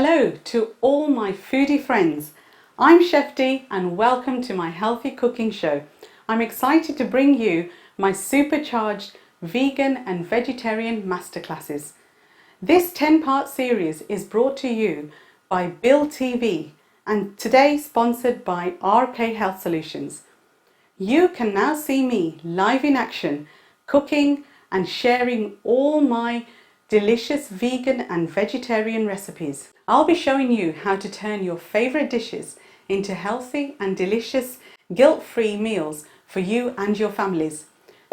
Hello to all my foodie friends. I'm Chef D and welcome to my healthy cooking show. I'm excited to bring you my supercharged vegan and vegetarian masterclasses. This 10-part series is brought to you by Bill TV and today sponsored by RK Health Solutions. You can now see me live in action, cooking and sharing all my delicious vegan and vegetarian recipes. I'll be showing you how to turn your favorite dishes into healthy and delicious guilt-free meals for you and your families.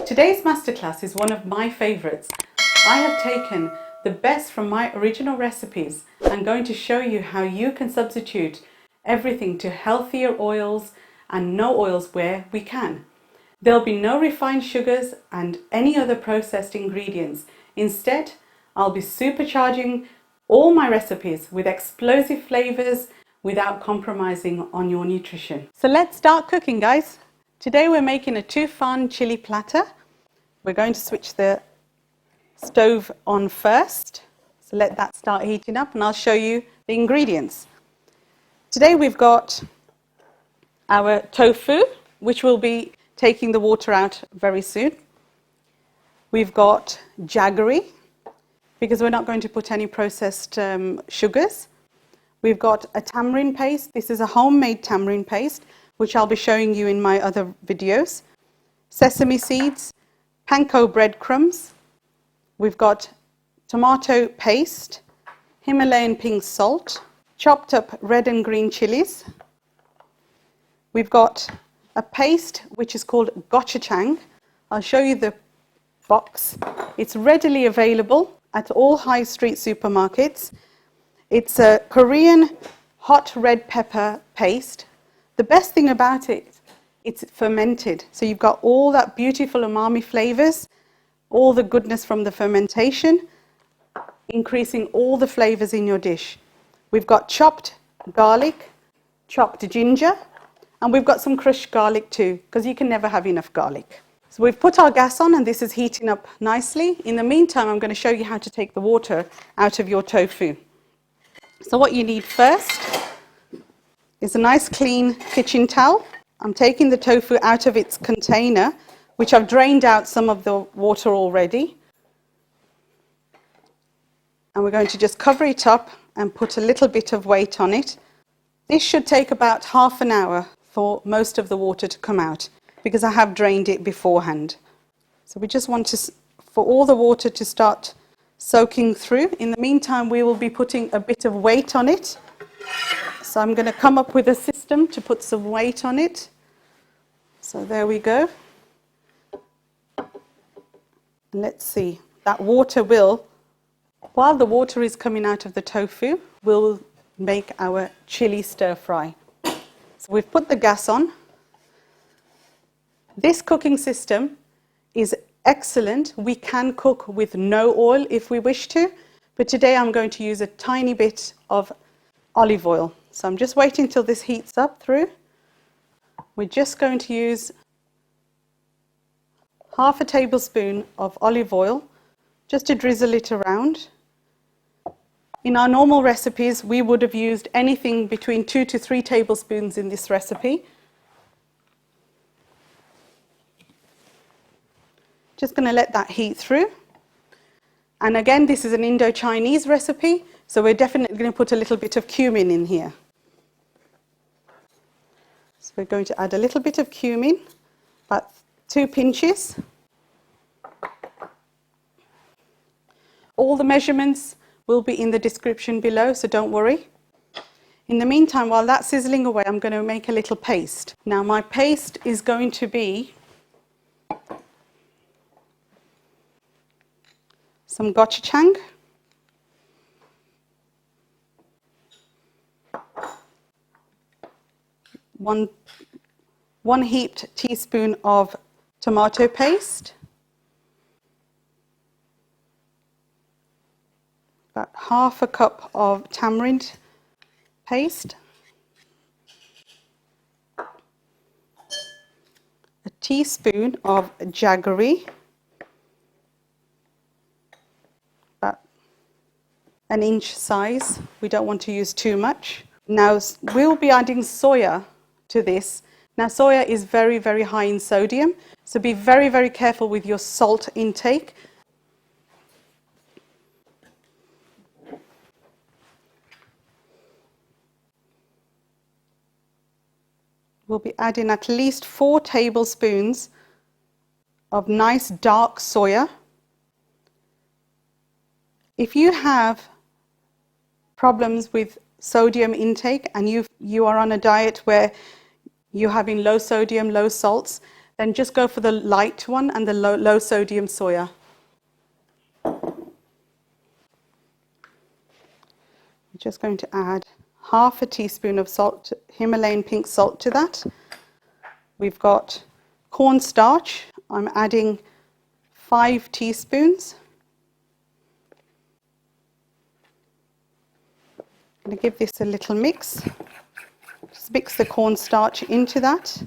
Today's masterclass is one of my favorites. I have taken the best from my original recipes and going to show you how you can substitute everything to healthier oils and no oils where we can. There'll be no refined sugars and any other processed ingredients. Instead, I'll be supercharging all my recipes with explosive flavors without compromising on your nutrition. So let's start cooking, guys. Today we're making a toufan chili platter. We're going to switch the stove on first. So let that start heating up and I'll show you the ingredients. Today we've got our tofu, which will be taking the water out very soon. We've got jaggery, because we're not going to put any processed sugars. We've got a tamarind paste. This is a homemade tamarind paste, which I'll be showing you in my other videos. Sesame seeds, panko breadcrumbs. We've got tomato paste, Himalayan pink salt, chopped up red and green chilies. We've got a paste which is called gochujang. I'll show you the box. It's readily available at all high street supermarkets. It's a Korean hot red pepper paste. The best thing about it, it's fermented. So you've got all that beautiful umami flavors, all the goodness from the fermentation, increasing all the flavors in your dish. We've got chopped garlic, chopped ginger, and we've got some crushed garlic too, because you can never have enough garlic. So we've put our gas on and this is heating up nicely. In the meantime, I'm going to show you how to take the water out of your tofu. So what you need first is a nice clean kitchen towel. I'm taking the tofu out of its container, which I've drained out some of the water already. And we're going to just cover it up and put a little bit of weight on it. This should take about half an hour for most of the water to come out, because I have drained it beforehand. So we just want for all the water to start soaking through. In the meantime, we will be putting a bit of weight on it. So I'm going to come up with a system to put some weight on it. So there we go. Let's see. That water while the water is coming out of the tofu, we'll make our chili stir fry. So we've put the gas on. This cooking system is excellent. We can cook with no oil if we wish to, but today I'm going to use a tiny bit of olive oil. So I'm just waiting till this heats up through. We're just going to use half a tablespoon of olive oil just to drizzle it around. In our normal recipes, we would have used anything between 2 to 3 tablespoons in this recipe. Just going to let that heat through. And again, this is an Indo-Chinese recipe, so we're definitely going to put a little bit of cumin in here. So we're going to add a little bit of cumin, about 2 pinches. All the measurements will be in the description below, so don't worry. In the meantime, while that's sizzling away, I'm going to make a little paste. Now my paste is going to be some gochujang, one heaped teaspoon of tomato paste, about half a cup of tamarind paste, a teaspoon of jaggery, about an inch size. We don't want to use too much. Now we'll be adding soya to this. Now soya is very, very high in sodium, so be very, very careful with your salt intake. We'll be adding at least 4 tablespoons of nice dark soya. If you have problems with sodium intake and you are on a diet where you're having low sodium, low salts, then just go for the light one and the low sodium soya. I'm just going to add half a teaspoon of salt, Himalayan pink salt to that. We've got cornstarch. I'm adding 5 teaspoons. I'm going to give this a little mix. Just mix the cornstarch into that.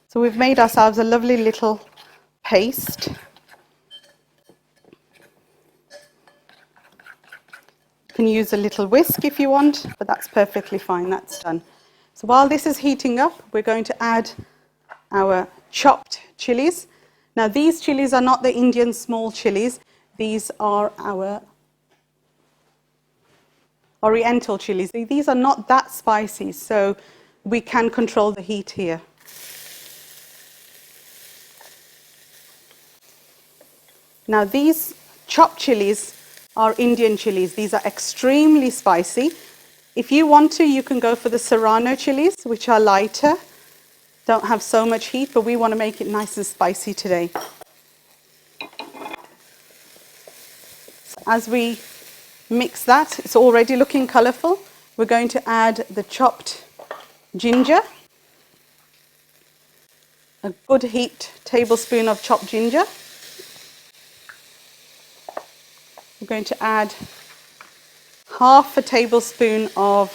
So we've made ourselves a lovely little paste. You can use a little whisk if you want, but that's perfectly fine, that's done. So while this is heating up, we're going to add our chopped chilies. Now these chilies are not the Indian small chilies, these are our Oriental chilies. These are not that spicy, so we can control the heat here. Now these chopped chilies are Indian chilies. These are extremely spicy. If you want to, you can go for the Serrano chilies, which are lighter, don't have so much heat, but we want to make it nice and spicy today. So as we mix that, it's already looking colourful. We're going to add the chopped ginger, a good heaped tablespoon of chopped ginger. We're going to add half a tablespoon of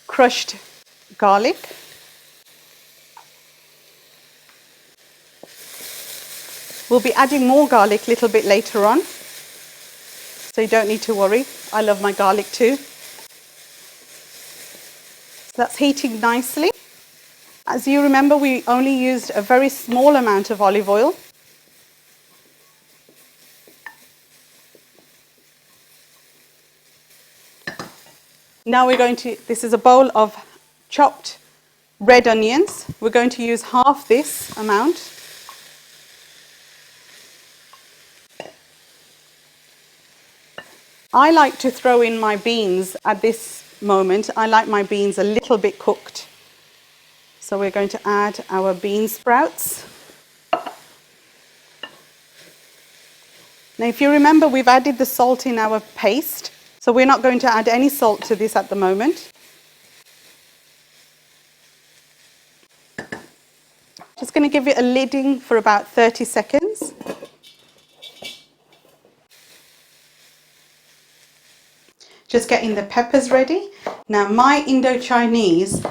crushed garlic. We'll be adding more garlic a little bit later on, so you don't need to worry. I love my garlic too. So that's heating nicely. As you remember, we only used a very small amount of olive oil. Now we're going to, this is a bowl of chopped red onions. We're going to use half this amount. I like to throw in my beans at this moment. I like my beans a little bit cooked. So we're going to add our bean sprouts. Now if you remember, we've added the salt in our paste, so we're not going to add any salt to this at the moment. Just going to give it a lidding for about 30 seconds. Just getting the peppers ready. Now my Indo-Chinese,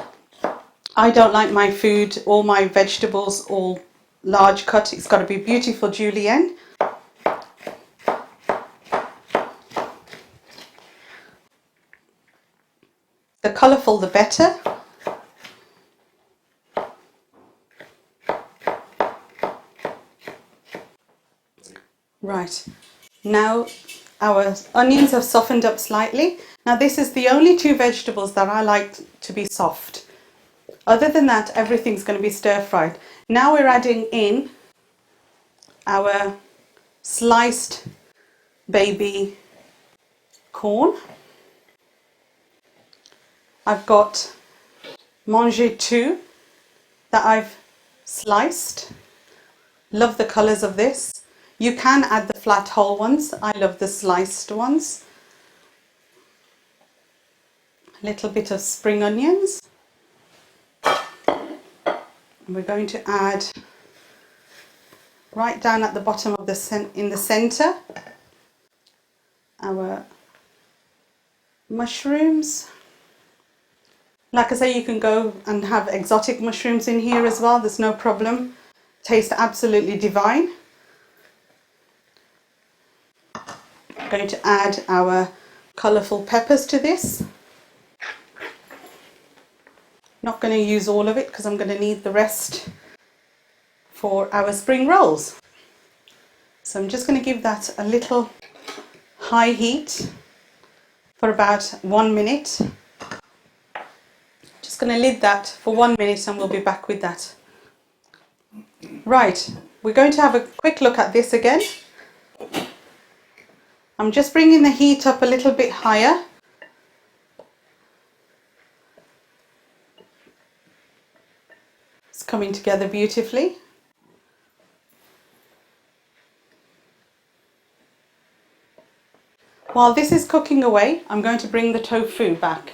I don't like my food, all my vegetables, all large cut. It's got to be beautiful julienne. The colourful, the better. Right, now our onions have softened up slightly. Now this is the only 2 vegetables that I like to be soft. Other than that, everything's going to be stir-fried. Now we're adding in our sliced baby corn. I've got mange tout that I've sliced. Love the colours of this. You can add the flat whole ones. I love the sliced ones. A little bit of spring onions. And we're going to add right down at the bottom of in the centre our mushrooms. Like I say, you can go and have exotic mushrooms in here as well. There's no problem. Tastes absolutely divine. I'm going to add our colourful peppers to this. Not going to use all of it because I'm going to need the rest for our spring rolls. So I'm just going to give that a little high heat for about 1 minute. Just going to lid that for 1 minute and we'll be back with that. Right, we're going to have a quick look at this again. I'm just bringing the heat up a little bit higher. It's coming together beautifully. While this is cooking away, I'm going to bring the tofu back.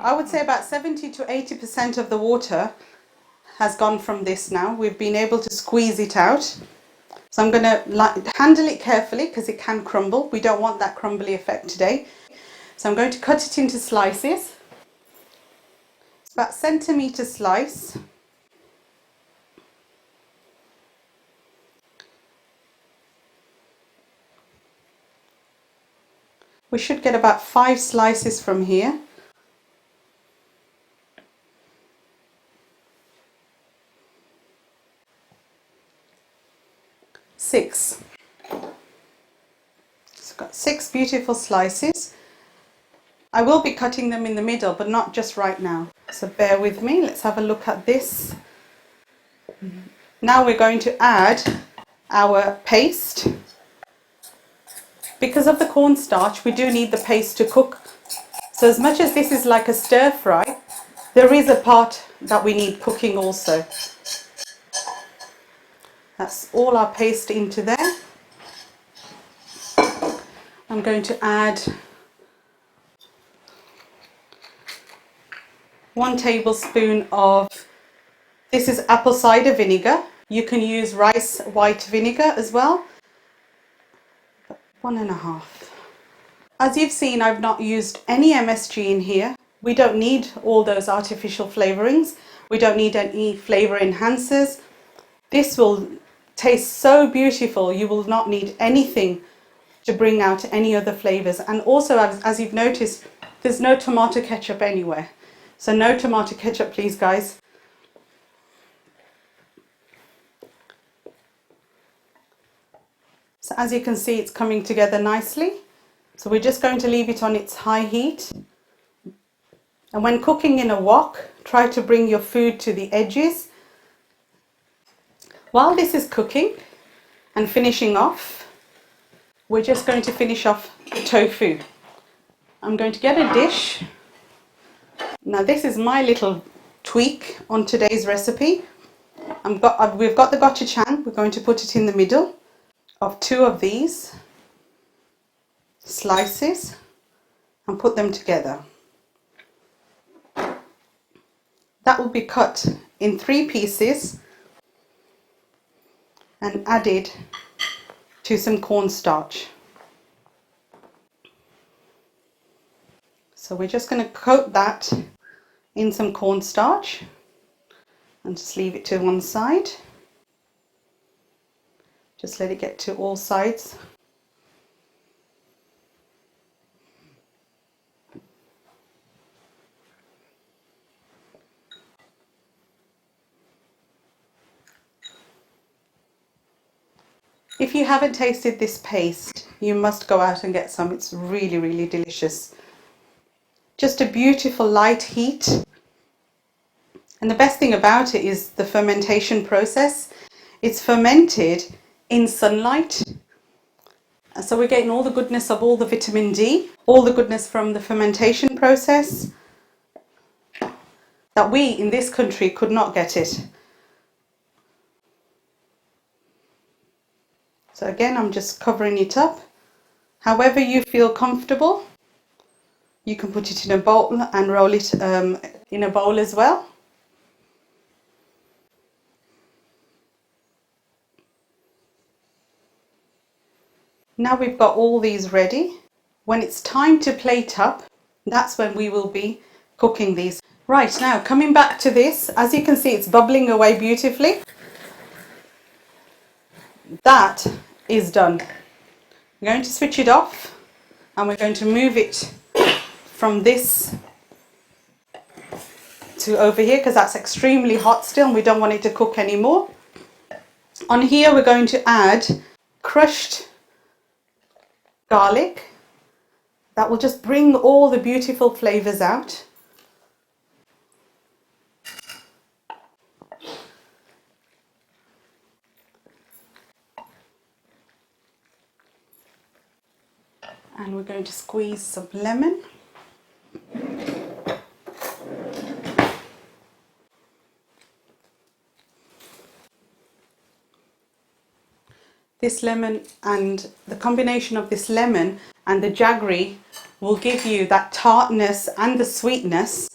I would say about 70 to 80% of the water has gone from this now. We've been able to squeeze it out. So I'm going to handle it carefully because it can crumble. We don't want that crumbly effect today. So I'm going to cut it into slices. It's about centimetre slice. We should get about 5 slices from here. Six. So I've got 6 beautiful slices. I will be cutting them in the middle, but not just right now. So bear with me. Let's have a look at this. Now we're going to add our paste. Because of the cornstarch, we do need the paste to cook. So as much as this is like a stir fry, there is a part that we need cooking also. That's all our paste into there. I'm going to add 1 tablespoon of, this is apple cider vinegar. You can use rice white vinegar as well. 1.5. As you've seen, I've not used any MSG in here. We don't need all those artificial flavorings. We don't need any flavor enhancers. This will taste so beautiful. You will not need anything to bring out any other flavors. And also, as you've noticed, there's no tomato ketchup anywhere. So no tomato ketchup, please, guys. So as you can see, it's coming together nicely. So we're just going to leave it on its high heat. And when cooking in a wok, try to bring your food to the edges. While this is cooking and finishing off, we're just going to finish off the tofu. I'm going to get a dish. Now this is my little tweak on today's recipe. We've got the gochujang. We're going to put it in the middle of 2 of these slices and put them together. That will be cut in 3 pieces and added to some cornstarch. So we're just going to coat that in some cornstarch and just leave it to one side. Just let it get to all sides. If you haven't tasted this paste, you must go out and get some. It's really, really delicious. Just a beautiful light heat. And the best thing about it is the fermentation process. It's fermented in sunlight. So we're getting all the goodness of all the vitamin D, all the goodness from the fermentation process that we in this country could not get it. So again, I'm just covering it up. However you feel comfortable, you can put it in a bowl and roll it in a bowl as well. Now we've got all these ready. When it's time to plate up, that's when we will be cooking these. Right, now coming back to this, as you can see, it's bubbling away beautifully. That is done. I'm going to switch it off and we're going to move it from this to over here because that's extremely hot still and we don't want it to cook anymore. On here we're going to add crushed garlic. That will just bring all the beautiful flavours out. And we're going to squeeze some lemon. This lemon and the combination of this lemon and the jaggery will give you that tartness and the sweetness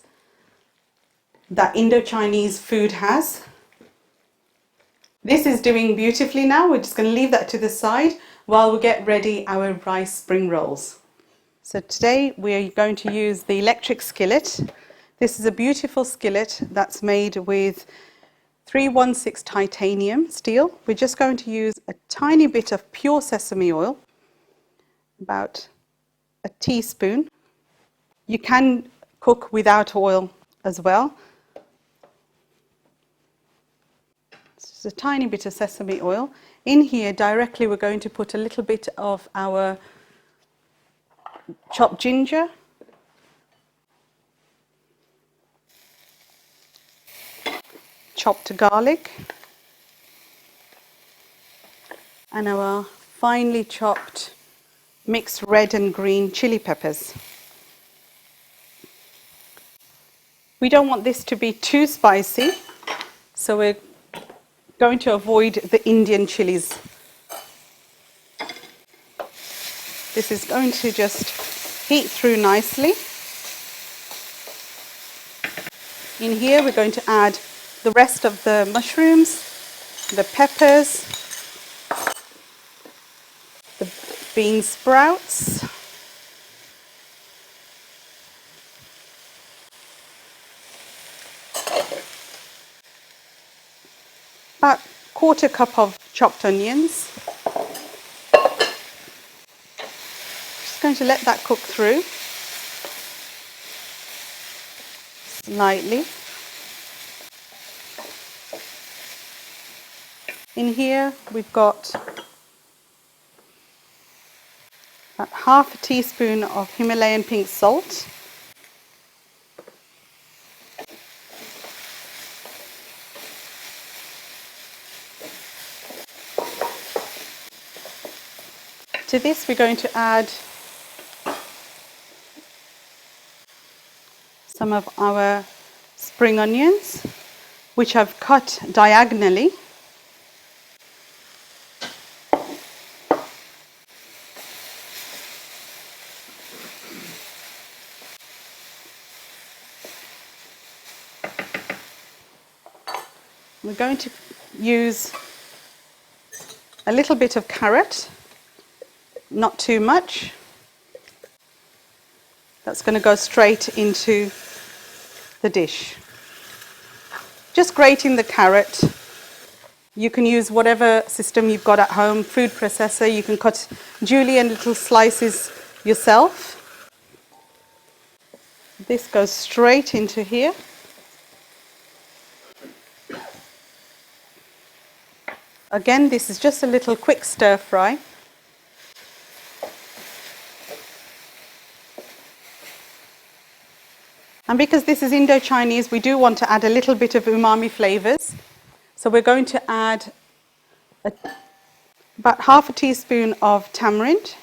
that Indo-Chinese food has. This is doing beautifully now. We're just going to leave that to the side while we get ready our rice spring rolls. So today we are going to use the electric skillet. This is a beautiful skillet that's made with 316 titanium steel. We're just going to use a tiny bit of pure sesame oil, about a teaspoon. You can cook without oil as well. Just a tiny bit of sesame oil. In here directly we're going to put a little bit of our chopped ginger, chopped garlic, and our finely chopped mixed red and green chili peppers. We don't want this to be too spicy, so we're going to avoid the Indian chilies. This is going to just heat through nicely. In here we're going to add the rest of the mushrooms, the peppers, the bean sprouts, about quarter cup of chopped onions. Just going to let that cook through slightly. In here we've got about half a teaspoon of Himalayan pink salt, to this we're going to add some of our spring onions, which I've cut diagonally. We're going to use a little bit of carrot, not too much. That's going to go straight into the dish. Just grating the carrot. You can use whatever system you've got at home, food processor. You can cut julienne little slices yourself. This goes straight into here. Again, this is just a little quick stir fry. And because this is Indo-Chinese, we do want to add a little bit of umami flavors. So we're going to add about half a teaspoon of tamarind.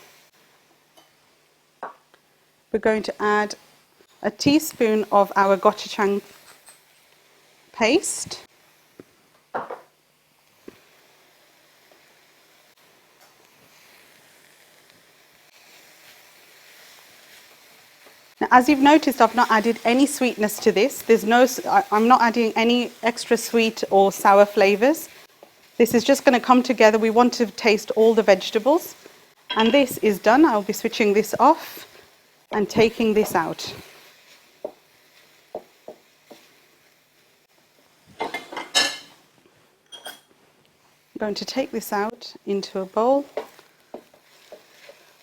We're going to add a teaspoon of our gochujang paste. Now, as you've noticed, I've not added any sweetness to this. I'm not adding any extra sweet or sour flavors. This is just going to come together. We want to taste all the vegetables. And this is done. I'll be switching this off and taking this out. going to take this out into a bowl.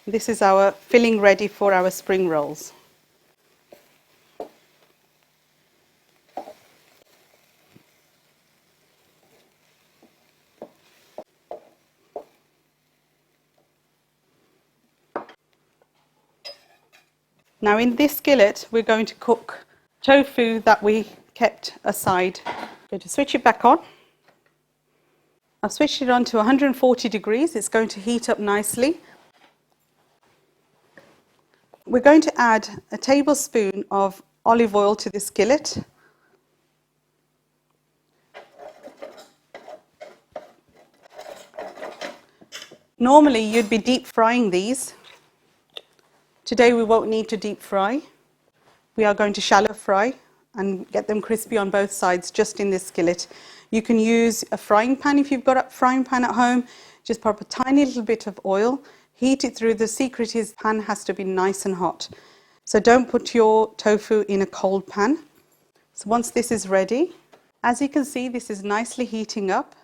This is our filling ready for our spring rolls. Now in this skillet we're going to cook tofu that we kept aside. I'm going to switch it back on. I've switched it on to 140 degrees. It's going to heat up nicely. We're going to add a tablespoon of olive oil to the skillet. Normally you'd be deep frying these. Today we won't need to deep fry. We are going to shallow fry and get them crispy on both sides just in this skillet. You can use a frying pan if you've got a frying pan at home. Just pop a tiny little bit of oil, heat it through. The secret is the pan has to be nice and hot. So don't put your tofu in a cold pan. So once this is ready, as you can see, this is nicely heating up.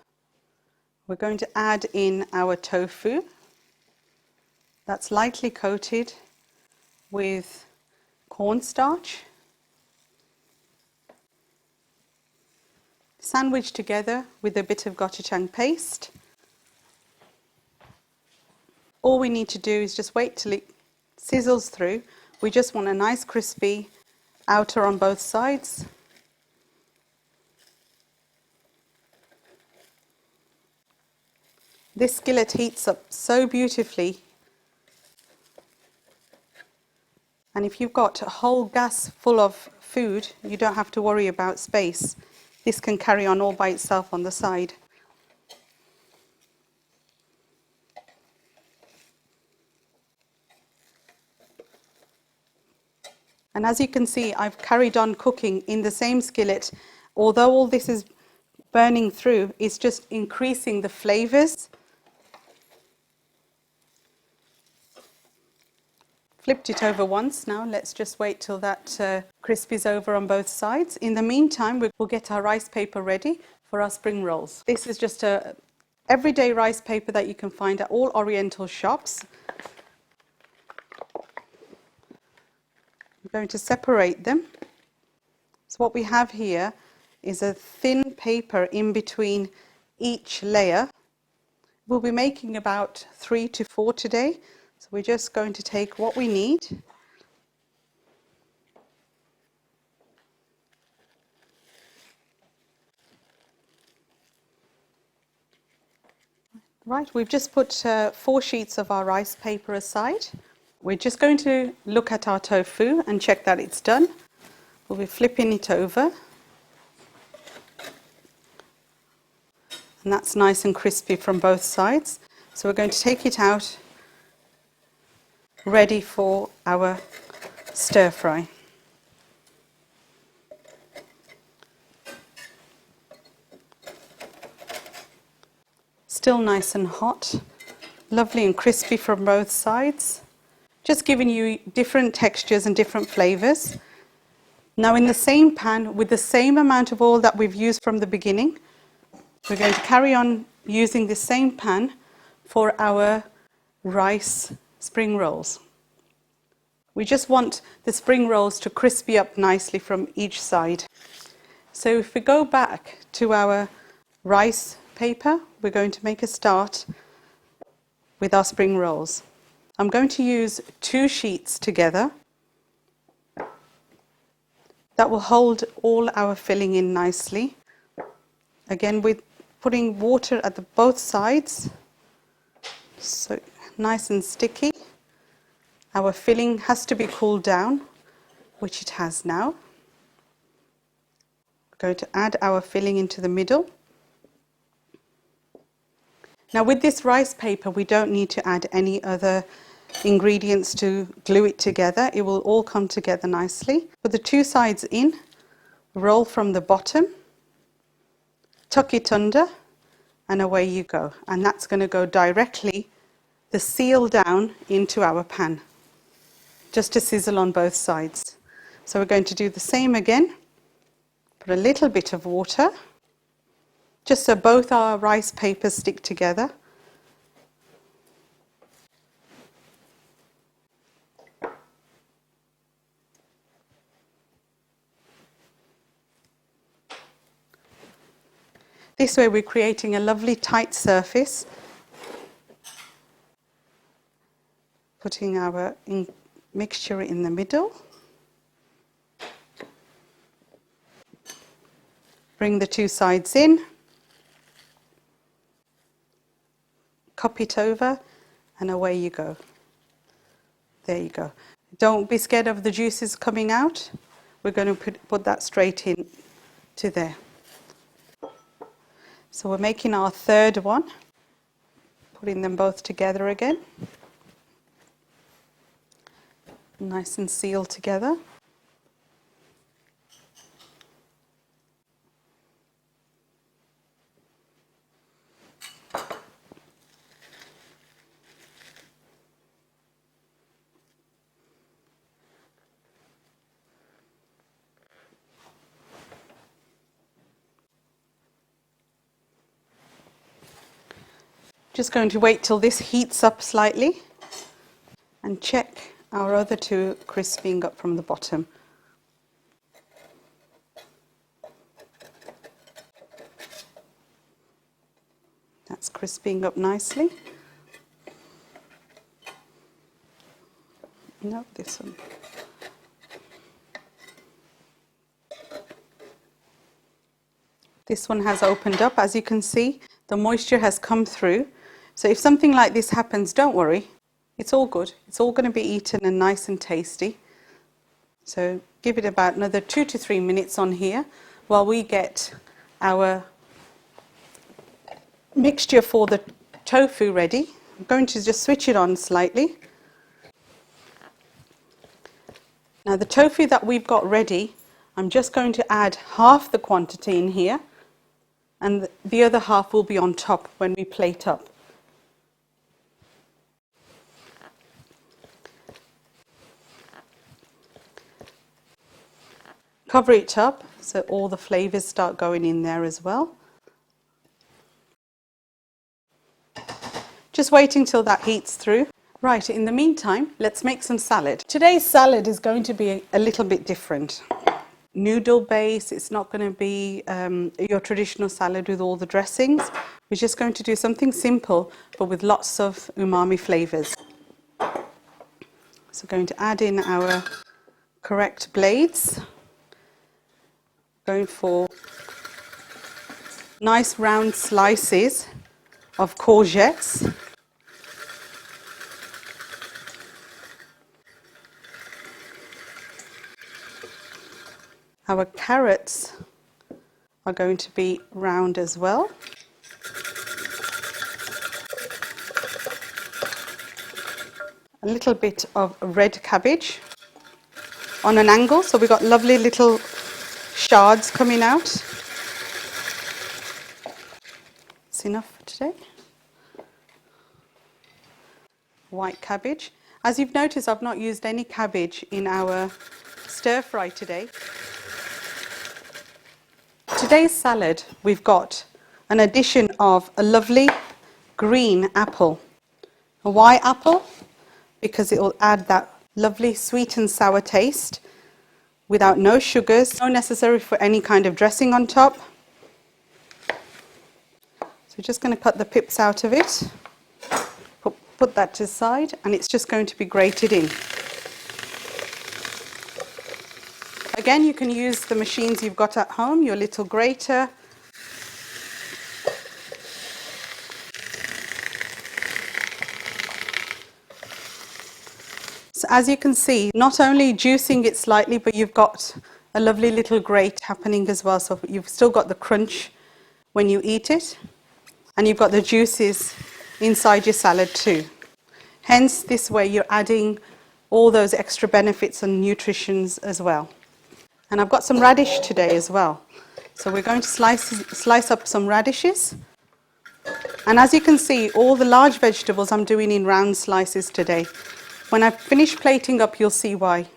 We're going to add in our tofu. That's lightly coated with cornstarch, sandwiched together with a bit of gochujang paste. All we need to do is just wait till it sizzles through. We just want a nice crispy outer on both sides. This skillet heats up so beautifully. And if you've got a whole gas full of food, you don't have to worry about space. This can carry on all by itself on the side. And as you can see, I've carried on cooking in the same skillet. Although all this is burning through, it's just increasing the flavors. Flipped it over once now. Let's just wait till that crispies over on both sides. In the meantime, we'll get our rice paper ready for our spring rolls. This is just a everyday rice paper that you can find at all Oriental shops. I'm going to separate them. So what we have here is a thin paper in between each layer. We'll be making about 3 to 4 today. So we're just going to take what we need. Right, we've just put 4 sheets of our rice paper aside. We're just going to look at our tofu and check that it's done. We'll be flipping it over. And that's nice and crispy from both sides. So we're going to take it out, ready for our stir fry. Still nice and hot, lovely and crispy from both sides. Just giving you different textures and different flavors. Now in the same pan, with the same amount of oil that we've used from the beginning, we're going to carry on using the same pan for our rice spring rolls. We just want the spring rolls to crispy up nicely from each side. So if we go back to our rice paper, we're going to make a start with our spring rolls. I'm going to use 2 sheets together. That will hold all our filling in nicely. Again, with putting water at both sides, so nice and sticky. Our filling has to be cooled down, which it has now. We're going to add our filling into the middle. Now with this rice paper, we don't need to add any other ingredients to glue it together. It will all come together nicely. Put the 2 sides in, roll from the bottom, tuck it under, and away you go. And that's going to go directly, the seal down, into our pan, just to sizzle on both sides. So we're going to do the same again. Put a little bit of water, just so both our rice papers stick together. This way we're creating a lovely tight surface. Putting our mixture in the middle. Bring the two sides in. Cup it over and away you go. There you go. Don't be scared of the juices coming out. We're going to put that straight in to there. So we're making our third one. Putting them both together again. Nice and sealed together. Just going to wait till this heats up slightly and check our other two crisping up from the bottom. That's crisping up nicely. No, this one. This one has opened up, as you can see. The moisture has come through. So if something like this happens, don't worry. It's all good. It's all going to be eaten and nice and tasty. So give it about another 2 to 3 minutes on here while we get our mixture for the tofu ready. I'm going to just switch it on slightly. Now the tofu that we've got ready, I'm just going to add half the quantity in here, and the other half will be on top when we plate up. Cover it up so all the flavors start going in there as well. Just waiting till that heats through. Right, in the meantime, let's make some salad. Today's salad is going to be a little bit different. Noodle base, it's not going to be your traditional salad with all the dressings. We're just going to do something simple but with lots of umami flavors. So going to add in our correct blades. Going for nice round slices of courgettes. Our carrots are going to be round as well. A little bit of red cabbage on an angle, so we've got lovely little shards coming out. It's enough for today. White cabbage. As you've noticed, I've not used any cabbage in our stir fry today. Today's salad, we've got an addition of a lovely green apple. Why apple? Because it will add that lovely sweet and sour taste without no sugars, no necessary for any kind of dressing on top. So we're just going to cut the pips out of it, put that to the side, and it's just going to be grated in. Again, you can use the machines you've got at home, your little grater. So as you can see, not only juicing it slightly, but you've got a lovely little grate happening as well. So you've still got the crunch when you eat it, and you've got the juices inside your salad too. Hence, this way you're adding all those extra benefits and nutritions as well. And I've got some radish today as well. So we're going to slice up some radishes. And as you can see, all the large vegetables I'm doing in round slices today. When I finish plating up, you'll see why.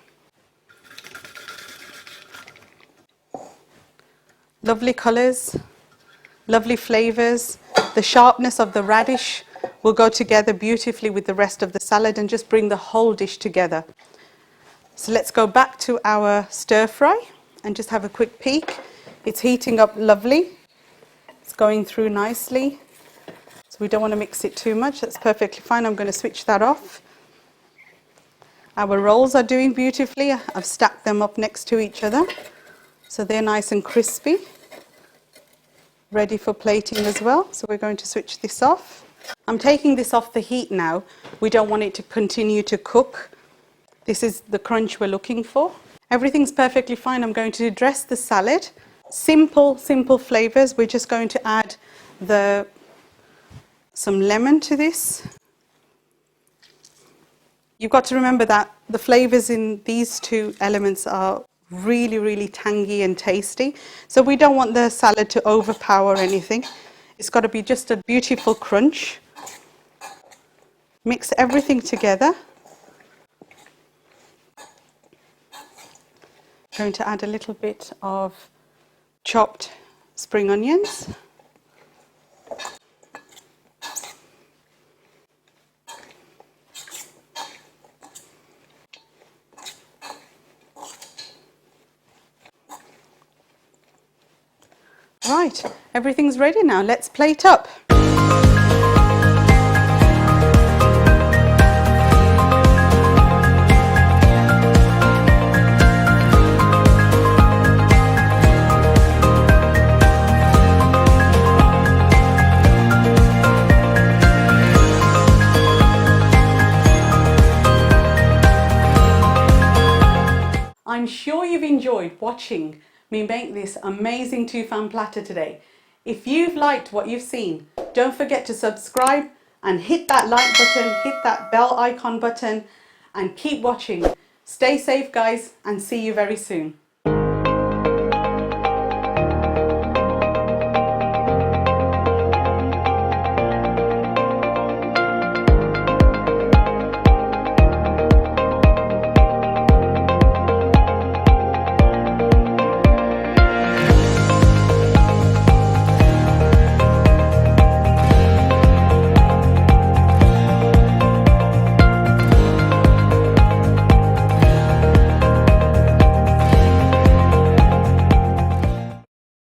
Lovely colours. Lovely flavors. The sharpness of the radish will go together beautifully with the rest of the salad and just bring the whole dish together. So let's go back to our stir fry and just have a quick peek. It's heating up lovely. It's going through nicely. So we don't want to mix it too much. That's perfectly fine. I'm going to switch that off. Our rolls are doing beautifully. I've stacked them up next to each other. So they're nice and crispy. Ready for plating as well. So we're going to switch this off. I'm taking this off the heat now. We don't want it to continue to cook. This is the crunch we're looking for. Everything's perfectly fine. I'm going to dress the salad. Simple flavors. We're just going to add some lemon to this. You've got to remember that the flavors in these two elements are really tangy and tasty. So we don't want the salad to overpower anything. It's got to be just a beautiful crunch. Mix everything together. I'm going to add a little bit of chopped spring onions. Right, everything's ready now. Let's plate up. I'm sure you've enjoyed watching me make this amazing toufan platter today. If you've liked what you've seen, don't forget to subscribe and hit that like button, hit that bell icon button, and keep watching. Stay safe, guys, and see you very soon.